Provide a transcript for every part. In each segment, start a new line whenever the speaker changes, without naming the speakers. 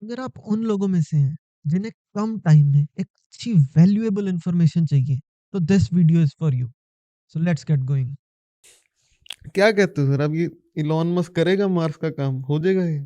अगर आप उन लोगों में से हैं जिन्हें कम टाइम में एक अच्छी वैल्यूएबल इंफॉर्मेशन चाहिए, तो this video is for you. So let's get going.
क्या कहते हो सर, अब ये इलॉन मस्क करेगा मार्स का काम, हो जाएगा ये?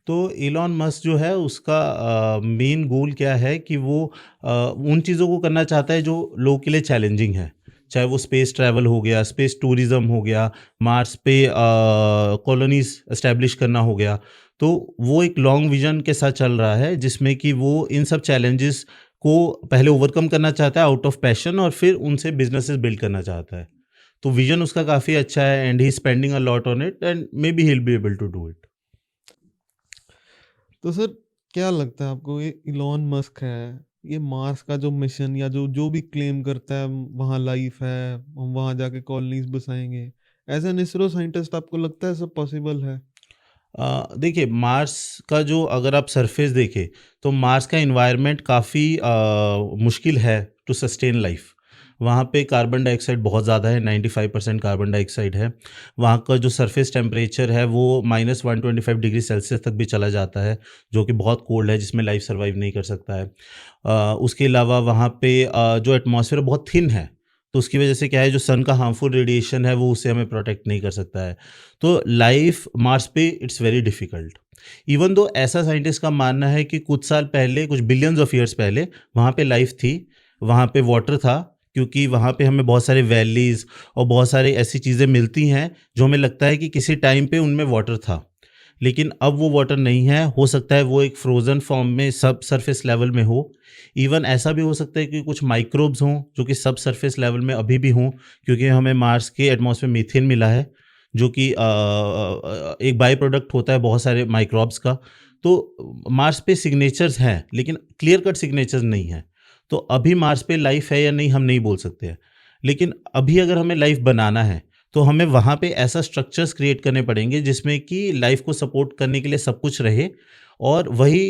तो इलॉन मस्क जो है उसका मेन गोल क्या है कि वो उन चीज़ों को करना चाहता है जो लोगों के लिए चैलेंजिंग है। चाहे वो स्पेस ट्रैवल हो गया, स्पेस टूरिज्म हो गया, मार्स पे कॉलोनीज एस्टेब्लिश करना हो गया। तो वो एक लॉन्ग विजन के साथ चल रहा है जिसमें कि वो इन सब चैलेंजेस को पहले ओवरकम करना चाहता है आउट ऑफ पैशन, और फिर उनसे बिजनेसेस बिल्ड करना चाहता है। तो विजन उसका काफ़ी अच्छा है and he spending a lot on it and maybe he will be able to do it.
तो सर, क्या लगता है आपको, ये इलॉन मस्क है, ये मार्स का जो मिशन या जो जो भी क्लेम करता है वहाँ लाइफ है, हम वहाँ जाके कॉलोनीज बसाएंगे, एज एन इसरो साइंटिस्ट आपको लगता है सब पॉसिबल है?
देखिए मार्स का जो अगर आप सरफेस देखें तो मार्स का इन्वायरमेंट काफ़ी मुश्किल है टू सस्टेन लाइफ। वहाँ पे कार्बन डाइऑक्साइड बहुत ज़्यादा है, 95% कार्बन डाइऑक्साइड है। वहाँ का जो सरफेस टेम्परेचर है वो -125 डिग्री सेल्सियस तक भी चला जाता है, जो कि बहुत कोल्ड है, जिसमें लाइफ सर्वाइव नहीं कर सकता है। उसके अलावा वहाँ पे जो एटमॉस्फेयर बहुत थिन है, तो उसकी वजह से क्या है, जो सन का हार्मफुल रेडिएशन है वो उससे हमें प्रोटेक्ट नहीं कर सकता है। तो लाइफ मार्स पे it's very difficult. Even though ऐसा साइंटिस्ट का मानना है कि कुछ साल पहले, कुछ बिलियंस ऑफ ईयर्स पहले वहाँ पे लाइफ थी, वहाँ पे वाटर था, क्योंकि वहाँ पे हमें बहुत सारे वैलीज और बहुत सारी ऐसी चीज़ें मिलती हैं जो हमें लगता है कि किसी टाइम पे उनमें वाटर था। लेकिन अब वो वाटर नहीं है, हो सकता है वो एक फ्रोज़न फॉर्म में सब सरफेस लेवल में हो। इवन ऐसा भी हो सकता है कि कुछ माइक्रोब्स हों जो कि सब सरफेस लेवल में अभी भी हों, क्योंकि हमें मार्स के एटमॉस्फेयर मीथेन मिला है, जो कि एक बाय प्रोडक्ट होता है बहुत सारे माइक्रोब्स का। तो मार्स पे सिग्नेचर्स हैं लेकिन क्लियर कट सिग्नेचर्स नहीं हैं। तो अभी मार्स पे लाइफ है या नहीं हम नहीं बोल सकते हैं। लेकिन अभी अगर हमें लाइफ बनाना है तो हमें वहाँ पे ऐसा स्ट्रक्चर्स क्रिएट करने पड़ेंगे जिसमें कि लाइफ को सपोर्ट करने के लिए सब कुछ रहे। और वही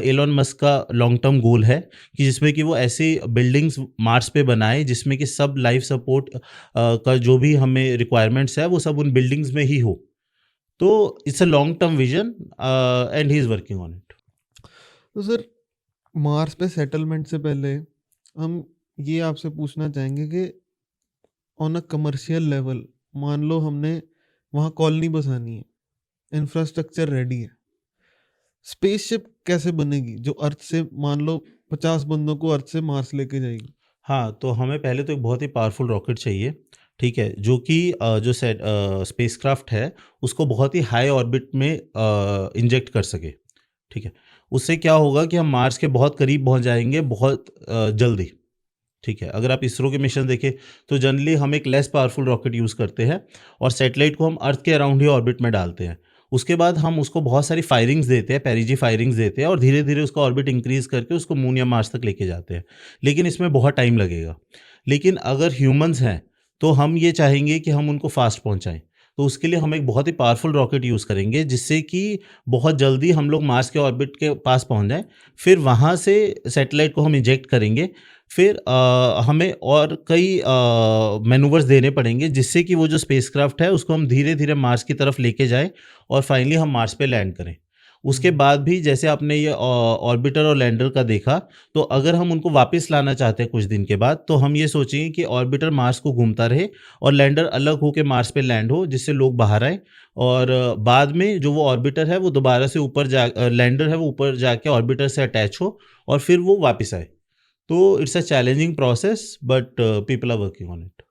एलोन मस्क का लॉन्ग टर्म गोल है कि जिसमें कि वो ऐसी बिल्डिंग्स मार्स पे बनाए जिसमें कि सब लाइफ सपोर्ट का जो भी हमें रिक्वायरमेंट्स है वो सब उन बिल्डिंग्स में ही हो। तो it's a long term vision and he is working on it.
तो सर, मार्स पे सेटलमेंट से पहले हम ये आपसे पूछना चाहेंगे कि ऑन अ कमर्शियल लेवल, मान लो हमने वहाँ कॉलोनी बसानी है, इंफ्रास्ट्रक्चर रेडी है, स्पेसशिप कैसे बनेगी जो अर्थ से, मान लो 50 बंदों को अर्थ से मार्स लेके जाएगी?
हाँ, तो हमें पहले तो एक बहुत ही पावरफुल रॉकेट चाहिए, ठीक है? जो कि जो स्पेसक्राफ्ट है, उसको बहुत ही हाई ऑर्बिट में इंजेक्ट कर सके, ठीक है? उससे क्या होगा कि हम मार्स के बहुत करीब पहुँच जाएँगे बहुत जल्दी, ठीक है? अगर आप इसरो के मिशन देखें, तो जनरली हम एक लेस पावरफुल रॉकेट यूज़ करते हैं और सैटेलाइट को हम अर्थ के अराउंड ही ऑर्बिट में डालते हैं। उसके बाद हम उसको बहुत सारी फायरिंग्स देते हैं, पेरिजी फायरिंग्स देते हैं और धीरे-धीरे उसका ऑर्बिट इंक्रीज़ करके उसको मून या मार्स तक लेके जाते हैं। लेकिन इसमें बहुत टाइम लगेगा। लेकिन अगर ह्यूमन्स हैं, तो हम ये चाहेंगे कि हम उनको फ़ास्ट पहुँचाएँ। तो उसके लिए हम एक बहुत ही पावरफुल रॉकेट यूज़ करेंगे जिससे कि बहुत जल्दी हम लोग मार्स के ऑर्बिट के पास पहुँच जाएँ। फिर वहाँ से सैटेलाइट को हम इजेक्ट करेंगे। फिर हमें और कई मैनूवर्स देने पड़ेंगे जिससे कि वो जो स्पेसक्राफ्ट है उसको हम धीरे-धीरे मार्स की तरफ लेके जाएँ और फाइनली हम मार्स पे लैंड करें। उसके
हम्म।
बाद भी जैसे आपने ये ऑर्बिटर और लैंडर का देखा, तो अगर हम उनको वापस लाना चाहते हैं कुछ दिन के बाद, तो हम ये सोचेंगे कि ऑर्बिटर मार्स को घूमता रहे और लैंडर अलग होके मार्स पे लैंड हो, जिससे लोग बाहर आएँ और बाद में जो वो ऑर्बिटर है वो दोबारा से लैंडर है वो ऊपर जाके ऑर्बिटर से अटैच हो और फिर वो वापस आए। तो it's a challenging process but people are working on it.